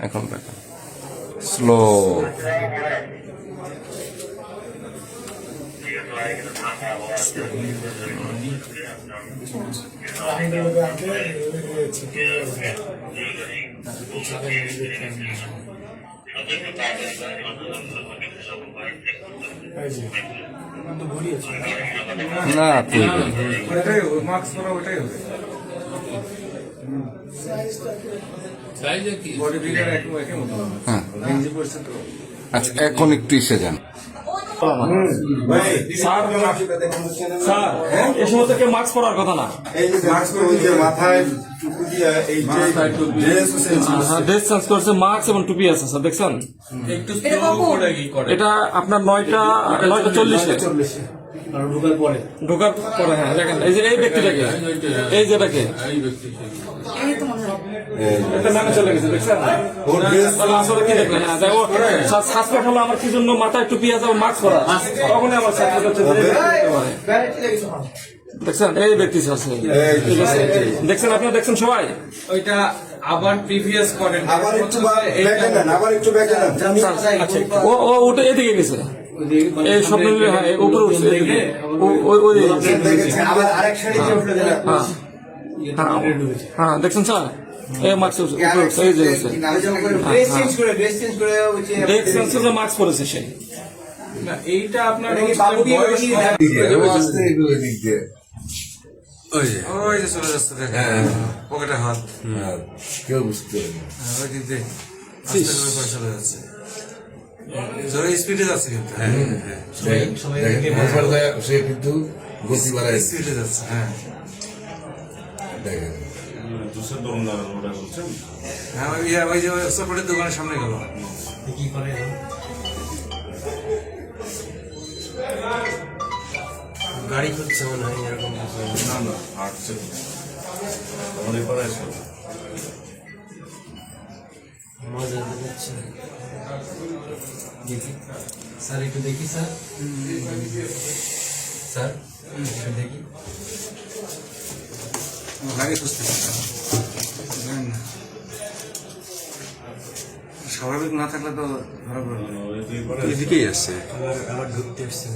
এখন দেখেন স্লো। না তুই মাস্ক পরা ওটাই হবে। হ্যাঁ আচ্ছা এখন একটু এসে যান। স্যার এ সময় তো কেউ মাস্ক পরার কথা না। ড্রেস চেঞ্জ করছে, মাস্ক এবং টুপি আছে স্যার, দেখছেন? এটা আপনার 9:40-এ ঢোকার পরে। হ্যাঁ দেখেন এই যে এই ব্যক্তিটাকে, এই যেটাকে এটা নামে চলে গেছে, দেখছেন? আসলে কি দেখলেন? হ্যাঁ সাসপেক্ট হলো আমার কি জন্য মাথায় টুপি আছে মাস্ক পরা, তখনই আমার সাসপেক্ট হচ্ছে দেখছেন এই ব্যক্তি আছে। দেখছেন আপনারা, দেখছেন সবাই? ওইটা আবার প্রিভিয়াস করেন, আবার একটু ব্যাক দেন। ও ও উঠে এদিকে গেছে, এই সব মিলে। হ্যাঁ উপরে উঠছে, আবার আরেক সারিতে উঠলো দিলাম। হ্যাঁ দেখছেন স্যার এই মাস্ক উপরে উঠছে, এই যে ড্রেস চেঞ্জ করে মাস্ক পরেছে সে। এইটা আপনার ওই যে চলে যাচ্ছে, দেখেন পকেটে হাত, কেউ বুঝতে ওই দিক দিয়ে আস্তে করে চলে যাচ্ছে, জোরে স্পিডে যাচ্ছে কিন্তু। সে কিন্তু গতি বাড়ায় স্পিডে যাচ্ছে। হ্যাঁ দেখেন হ্যাঁ ওই যে চকলেটের দোকানের সামনে গেল। কি করে গাড়ি খুঁজছে মনে হয়, এরকম না হাঁটছে আমাদের পাড়ায় মজা দিচ্ছে। দেখি স্যার, একটু দেখি স্যার, স্যার একটু দেখি। গাড়ি খুঁজতেছি স্বাভাবিক না থাকলে তো ধরা পড়বে। এদিকেই আসছে। আবার ঢুকতে আসছে।